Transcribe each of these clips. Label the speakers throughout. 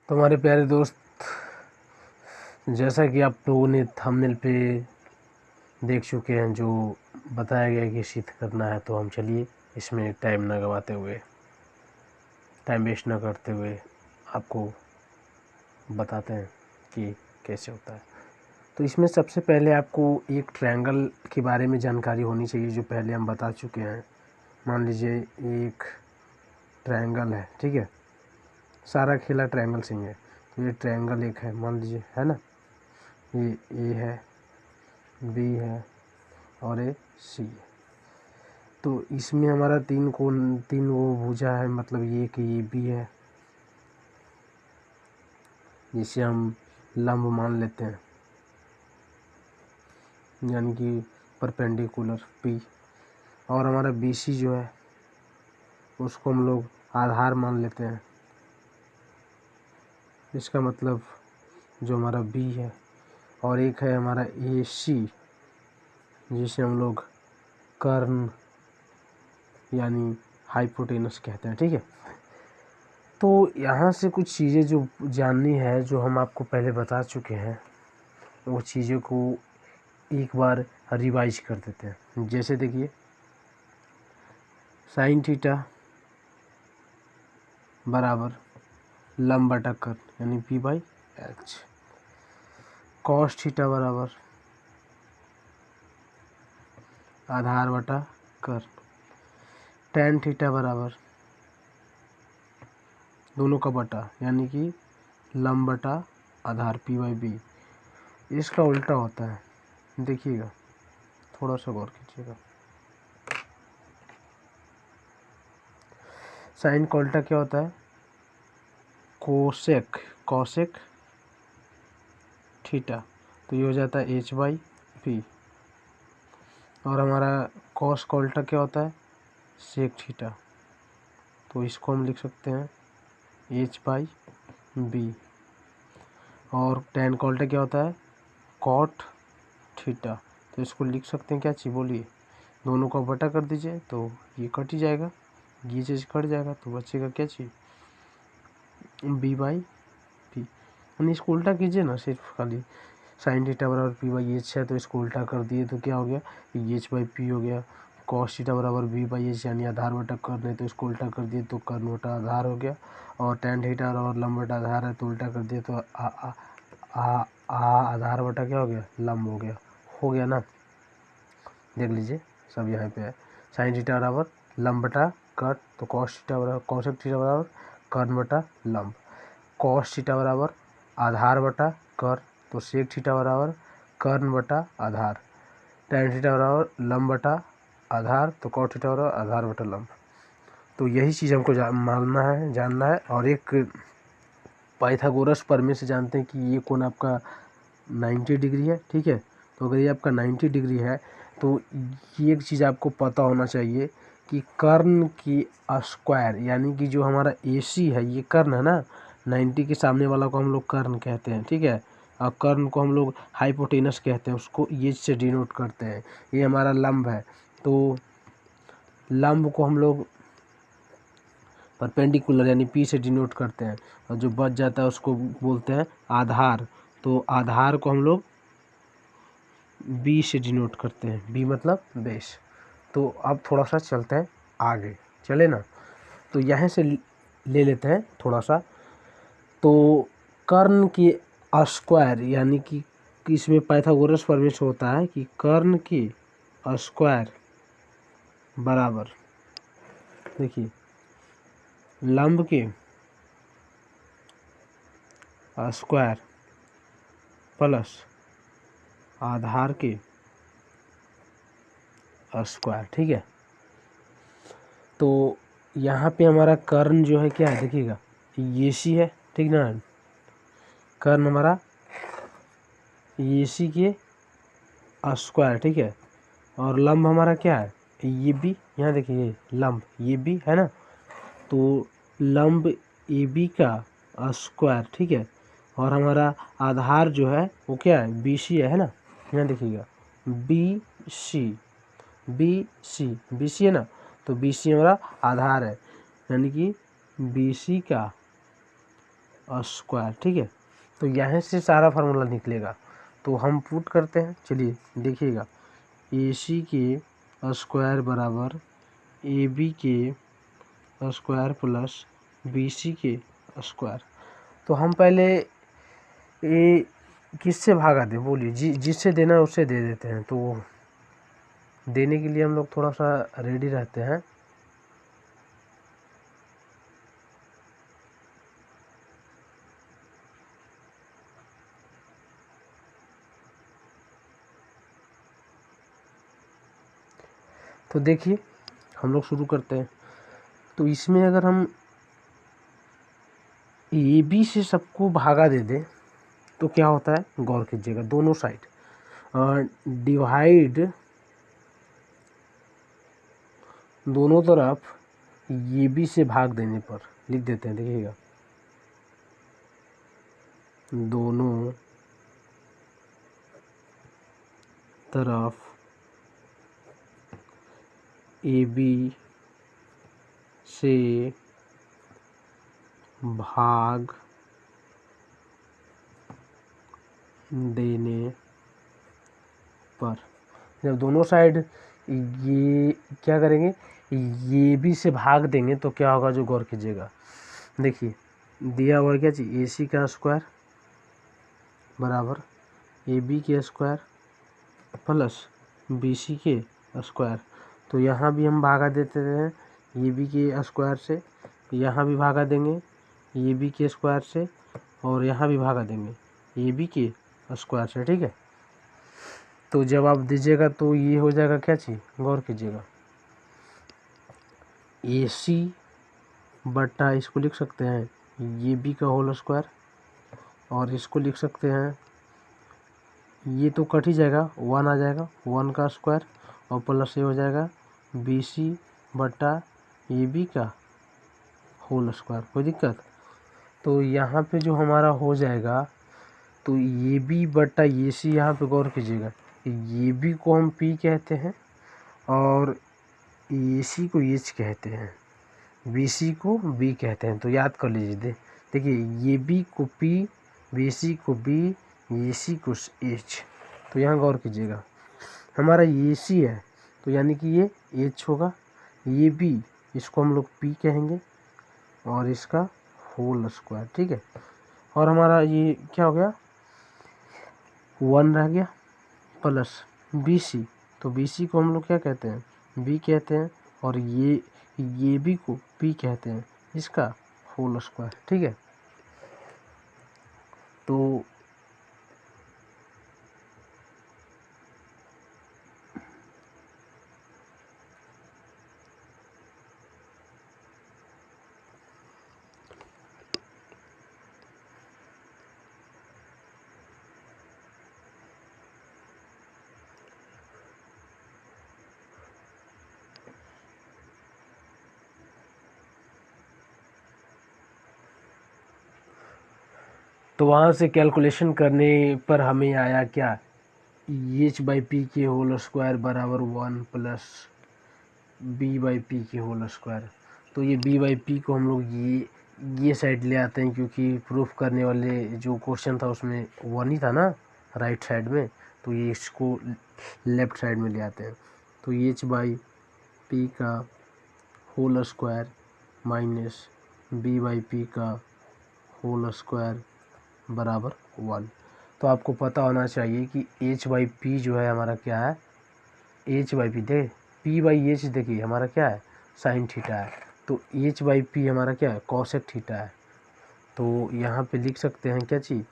Speaker 1: तो हमारे प्यारे दोस्त, जैसा कि आप लोगों ने थंबनेल पे देख चुके हैं, जो बताया गया कि शीत करना है, तो हम चलिए इसमें टाइम ना गवाते हुए, टाइम वेस्ट ना करते हुए आपको बताते हैं कि कैसे होता है। तो इसमें सबसे पहले आपको एक ट्रायंगल के बारे में जानकारी होनी चाहिए, जो पहले हम बता चुके हैं। मान लीजिए एक ट्रायंगल है, ठीक है, सारा खेला ट्रायंगल से ही है। तो ये ट्रायंगल एक है, मान लीजिए, है ना, ये ए है, बी है और ये सी है। तो इसमें हमारा तीन वो भुजा है, मतलब ये कि ये बी है, जिसे हम लंब मान लेते हैं, यानी कि परपेंडिकुलर पी। और हमारा बी सी जो है उसको हम लोग आधार मान लेते हैं। इसका मतलब जो हमारा बी है, और एक है हमारा ए सी, जिसे हम लोग कर्ण यानी हाइपोटेनस कहते हैं, ठीक है। तो यहाँ से कुछ चीज़ें जो जाननी है, जो हम आपको पहले बता चुके हैं, वो चीज़ों को एक बार रिवाइज कर देते हैं। जैसे देखिए, साइन थीटा बराबर लंब बटा कर्ण यानी P by H. Cos theta बराबर आधार बटा कर्ण। टैन थीटा बराबर दोनों का बटा यानी कि लंब बटा आधार पी बाई बी। इसका उल्टा होता है, देखिएगा, थोड़ा सा गौर कीजिएगा। साइन का उल्टा क्या होता है? Cosec, cosec theta. तो ये हो जाता है एच बाई पी। और हमारा कॉस का उल्टा क्या होता है? Sec theta. तो इसको हम लिख सकते हैं एच बाई बी। और टैन का उल्टा क्या होता है? Cot theta. तो इसको लिख सकते हैं क्या चीज, बोलिए, दोनों का बटा कर दीजिए तो ये कट ही जाएगा, ये चीज कट जाएगा, तो बचेगा क्या चीज? B by P. यानी इसको उल्टा कीजिए ना, सिर्फ खाली साइन थीटा बराबर पी बाई एच है, तो इसको उल्टा कर दिए तो क्या हो गया? एच बाई पी हो गया। कॉस थीटा बराबर बी बाई एच यानी आधार बटा कर्ण है, तो इसको उल्टा कर दिए तो कर्ण बटा आधार हो गया। और टैन थीटा और लंब बटा आधार है, तो उल्टा कर दिए तो आधार बटा क्या हो गया? लंब हो गया ना। देख लीजिए, सब यहाँ पे है। साइन थीटा बराबर लंब बटा कर्ण, तो कॉस थीटा बराबर कॉसेक थीटा बराबर कर्ण बटा लंब। कॉस थीटा बराबर आधार बटा कर्ण, तो सेक थीटा बराबर कर्ण बटा आधार। टैन थीटा बराबर लंब बटा आधार, तो कॉट थीटा बराबर आधार बटा लंब। तो यही चीज़ हमको मानना है, जानना है। और एक पाइथागोरस प्रमेय से जानते हैं कि ये कोण आपका 90 डिग्री है, ठीक है। तो अगर ये आपका 90 डिग्री है, तो ये एक चीज़ आपको पता होना चाहिए कि कर्ण की स्क्वायर, यानी कि जो हमारा AC है, ये कर्ण है ना, 90 के सामने वाला को हम लोग कर्ण कहते हैं, ठीक है। और कर्ण को हम लोग हाइपोटेनस कहते हैं, उसको ये से डिनोट करते हैं। ये हमारा लंब है, तो लंब को हम लोग परपेंडिकुलर यानी P से डिनोट करते हैं, और जो बच जाता है उसको बोलते हैं आधार। तो आधार को हम लोग B से डिनोट करते हैं, B मतलब बेस। तो अब थोड़ा सा चलते हैं आगे, चले ना। तो यहाँ से ले लेते हैं थोड़ा सा। तो कर्ण की स्क्वायर, यानी कि इसमें पाइथागोरस प्रमेय से होता है कि कर्ण की स्क्वायर बराबर, देखिए, लंब के स्क्वायर प्लस आधार के स्क्वायर, ठीक है। तो यहाँ पे हमारा कर्ण जो है क्या है, देखिएगा, ये सी है, ठीक ना। कर्ण हमारा ये सी के स्क्वायर, ठीक है। और लंब हमारा क्या है? ये भी, यहाँ देखिए, ये लंब ये भी है ना, तो लंब ए बी का स्क्वायर, ठीक है। और हमारा आधार जो है वो क्या है? बी सी है ना, यहाँ देखिएगा, बी सी बी सी है ना, तो बी सी हमारा आधार है, यानी कि बी सी का स्क्वायर, ठीक है। तो यहाँ से सारा फार्मूला निकलेगा, तो हम पुट करते हैं। चलिए देखिएगा, AC के स्क्वायर बराबर AB के स्क्वायर प्लस BC के स्क्वायर। तो हम पहले ये किससे भागा दें, बोलिए, जिससे देना है उससे दे देते हैं। तो देने के लिए हम लोग थोड़ा सा रेडी रहते हैं। तो देखिए हम लोग शुरू करते हैं। तो इसमें अगर हम AB से सबको भागा दे दें तो क्या होता है, गौर कीजिएगा, दोनों साइड डिवाइड, दोनों तरफ AB से भाग देने पर लिख देते हैं। देखिएगा, दोनों तरफ AB से भाग देने पर, जब दोनों साइड ये क्या करेंगे, ये भी से भाग देंगे तो क्या होगा, जो गौर कीजिएगा। देखिए दिया हुआ है क्या चीज, AC का स्क्वायर बराबर AB के स्क्वायर प्लस BC के स्क्वायर। तो यहाँ भी हम भागा देते हैं AB के स्क्वायर से, यहाँ भी भागा देंगे AB के स्क्वायर से, और यहाँ भी भागा देंगे AB के स्क्वायर से, ठीक है। तो जब आप दीजिएगा तो ये हो जाएगा क्या चीज़, गौर कीजिएगा, AC बटा, इसको लिख सकते हैं AB का होल स्क्वायर, और इसको लिख सकते हैं, ये तो कट ही जाएगा, 1 आ जाएगा, 1 का स्क्वायर, और प्लस ये हो जाएगा BC बटा AB का होल स्क्वायर। कोई दिक्कत? तो यहाँ पे जो हमारा हो जाएगा, तो AB बटा AC, यहाँ पे गौर कीजिएगा, AB को हम P कहते हैं और AC को H कहते हैं, BC को B कहते हैं। तो याद कर लीजिए, देखिए AB को P, BC को B, AC को H। तो यहाँ गौर कीजिएगा, हमारा AC है तो यानी कि ये H होगा, ये B, इसको हम लोग P कहेंगे, और इसका होल स्क्वायर, ठीक है। और हमारा ये क्या हो गया, 1 रह गया, प्लस BC, तो BC को हम लोग क्या कहते हैं, B कहते हैं, और ये B को P कहते हैं, इसका होल स्क्वायर, ठीक है। तो वहाँ से कैलकुलेशन करने पर हमें आया क्या, H/P के होल स्क्वायर बराबर 1 प्लस B/P के होल स्क्वायर। तो ये B/P को हम लोग ये साइड ले आते हैं, क्योंकि प्रूफ करने वाले जो क्वेश्चन था उसमें 1 ही था ना राइट साइड में, तो ये इसको लेफ्ट साइड में ले आते हैं। तो H/P का होल स्क्वायर माइनस B/P का होल स्क्वायर बराबर 1। तो आपको पता होना चाहिए कि H/P जो है हमारा क्या है, H/P दे P/H, देखिए हमारा क्या है, साइन थीटा है, तो H/P हमारा क्या है, कॉसेक थीटा है। तो यहाँ पे लिख सकते हैं क्या चीज़,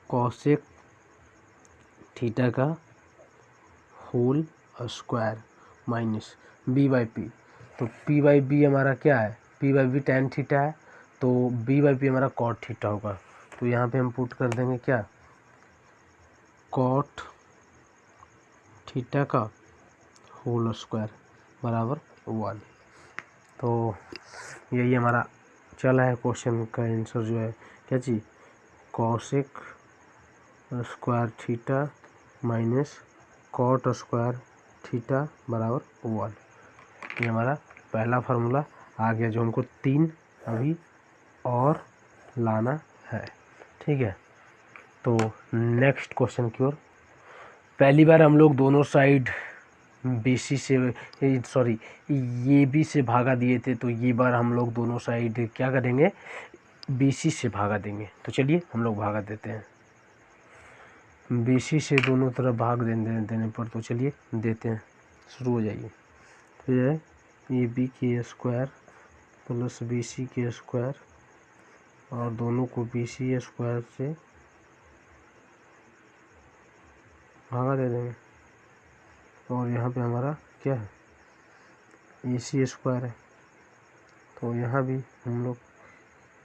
Speaker 1: कॉसेक थीटा का होल स्क्वायर माइनस B/P। तो P/B हमारा क्या है, P/B tan थीटा है, तो B/P हमारा कॉट थीटा होगा। तो यहाँ पे हम पुट कर देंगे क्या, कॉट थीटा का होल स्क्वायर बराबर 1। तो यही हमारा चला है, क्वेश्चन का आंसर जो है क्या चीज़, cosec square theta minus cot square theta बराबर 1। ये हमारा पहला फार्मूला आ गया, जो हमको 3 अभी और लाना है। ठीक है, तो नेक्स्ट क्वेश्चन की ओर। पहली बार हम लोग दोनों साइड BC से सॉरी ये बी से भागा दिए थे, तो ये बार हम लोग दोनों साइड क्या करेंगे, BC से भागा देंगे। तो चलिए हम लोग भागा देते हैं। BC से दोनों तरफ भाग देने पर, तो चलिए देते हैं, शुरू हो जाइए। तो ये है AB के स्क्वायर प्लस BC के स्क्वायर, और दोनों को BC स्क्वायर से भागा दे देंगे। और यहाँ पे हमारा क्या है, AC स्क्वायर है, तो यहाँ भी हम लोग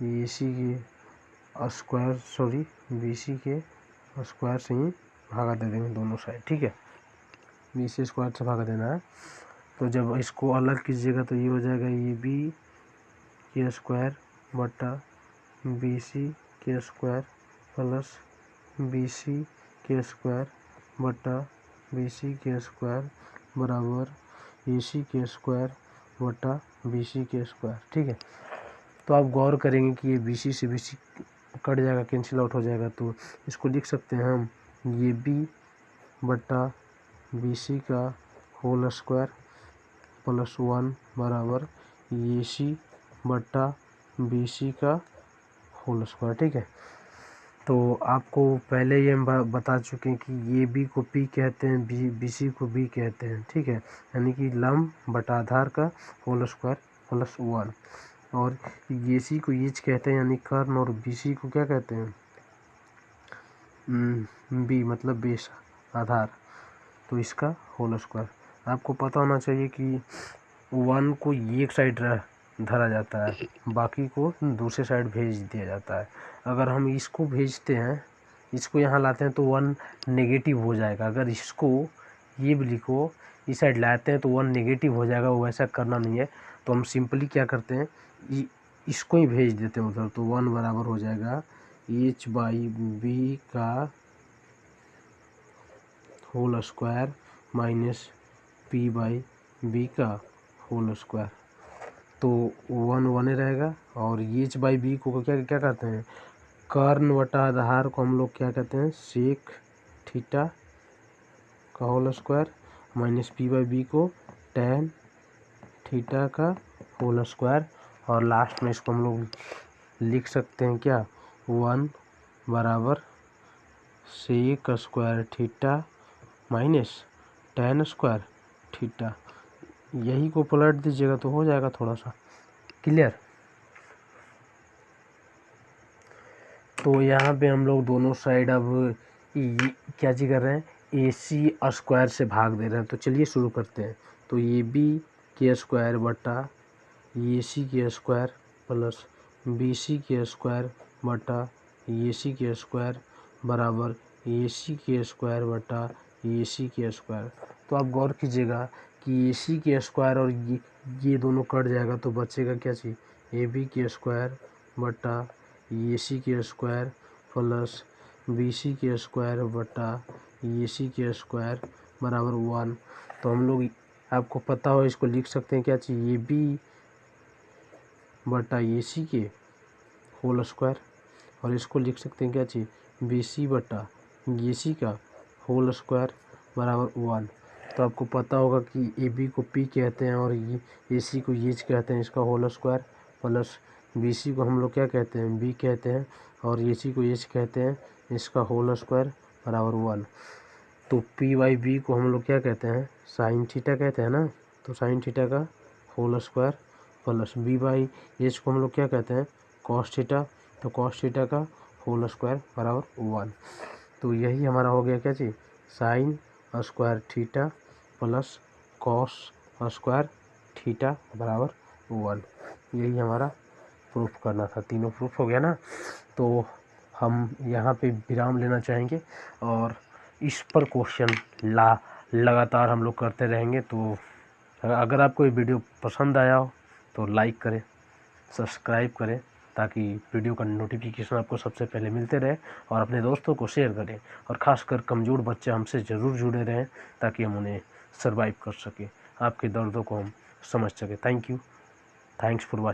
Speaker 1: AC के स्क्वायर सॉरी BC के स्क्वायर से ही भागा दे देंगे दोनों साइड। ठीक है, BC स्क्वायर से भागा देना है। तो जब इसको अलग कीजिएगा तो ये हो जाएगा AB के स्क्वायर बटा BC के स्क्वायर प्लस BC के स्क्वायर बटा BC के स्क्वायर बराबर AC के स्क्वायर बटा BC के स्क्वायर। ठीक है, तो आप गौर करेंगे कि ये BC से BC कट जाएगा, कैंसिल आउट हो जाएगा, तो इसको लिख सकते हैं हम ये B बटा BC का होल स्क्वायर प्लस 1 बराबर AC बटा BC का होल स्क्वायर। ठीक है, तो आपको पहले ये हम बता चुके हैं कि ये B को P कहते हैं, BC को B कहते हैं। ठीक है, यानी कि लंब बटा आधार का होल स्क्वायर प्लस 1, और AC को एच कहते हैं यानी कर्ण, और BC को क्या कहते हैं, B मतलब बेस आधार, तो इसका होल स्क्वायर। आपको पता होना चाहिए कि 1 को एक साइड धरा जाता है, बाकी को दूसरे साइड भेज दिया जाता है। अगर हम इसको भेजते हैं, इसको यहाँ लाते हैं तो 1 नेगेटिव हो जाएगा। अगर इसको ये भी लिखो, इस साइड लाते हैं तो 1 नेगेटिव हो जाएगा, वो ऐसा करना नहीं है। तो हम सिंपली क्या करते हैं, इसको ही भेज देते हैं उधर, तो 1 बराबर हो जाएगा H/B का होल स्क्वायर माइनस P/B का होल स्क्वायर। तो 1 1 रहेगा, और H/B को क्या क्या करते हैं, कर्ण बटा आधार को हम लोग क्या कहते हैं, सेक थीटा का होल स्क्वायर माइनस P/B को tan थीटा का होल स्क्वायर, और लास्ट में इसको हम लोग लिख सकते हैं क्या, 1 बराबर sec square theta minus tan square theta. यही को पलट दीजिएगा तो हो जाएगा थोड़ा सा क्लियर। तो यहाँ पे हम लोग दोनों साइड अब क्या चीज़ कर रहे हैं, AC स्क्वायर से भाग दे रहे हैं। तो चलिए शुरू करते हैं। तो ये B के स्क्वायर बटा AC के स्क्वायर प्लस BC के स्क्वायर बटा AC के स्क्वायर बराबर AC के स्क्वायर बटा AC के स्क्वायर। तो आप गौर कीजिएगा कि AC के स्क्वायर और ये दोनों कट जाएगा, तो बचेगा क्या चीज़, AB के स्क्वायर बटा AC के स्क्वायर प्लस BC के स्क्वायर बटा AC के स्क्वायर बराबर 1। तो हम लोग, आपको पता हो, इसको लिख सकते हैं क्या चीज़, ये B बटा AC के होल स्क्वायर, और इसको लिख सकते हैं क्या चीज़, BC बटा AC का होल स्क्वायर बराबर 1। तो आपको पता होगा कि AB को P कहते हैं और ये AC को H कहते हैं, इसका होल स्क्वायर, प्लस BC को हम लोग क्या कहते हैं, B कहते हैं, और AC को H कहते हैं, इसका होल स्क्वायर बराबर 1। तो P/B को हम लोग क्या कहते हैं, साइन थीटा कहते हैं ना, तो साइन थीटा का होल स्क्वायर, प्लस B/H को हम लोग क्या कहते हैं, कॉस थीटा, तो कॉस थीटा का होल स्क्वायर बराबर 1। तो यही हमारा हो गया क्या चीज़, sine square theta plus cos square theta बराबर 1। यही हमारा प्रूफ करना था। तीनों प्रूफ हो गया ना। तो हम यहाँ पे विराम लेना चाहेंगे, और इस पर क्वेश्चन लगातार हम लोग करते रहेंगे। तो अगर आपको ये वीडियो पसंद आया हो तो लाइक करें, सब्सक्राइब करें, ताकि वीडियो का नोटिफिकेशन आपको सबसे पहले मिलते रहे, और अपने दोस्तों को शेयर करें, और ख़ासकर कमज़ोर बच्चे हमसे ज़रूर जुड़े रहें, ताकि हम उन्हें सर्वाइव कर सकें, आपके दर्दों को हम समझ सकें। Thank you, thanks for watching.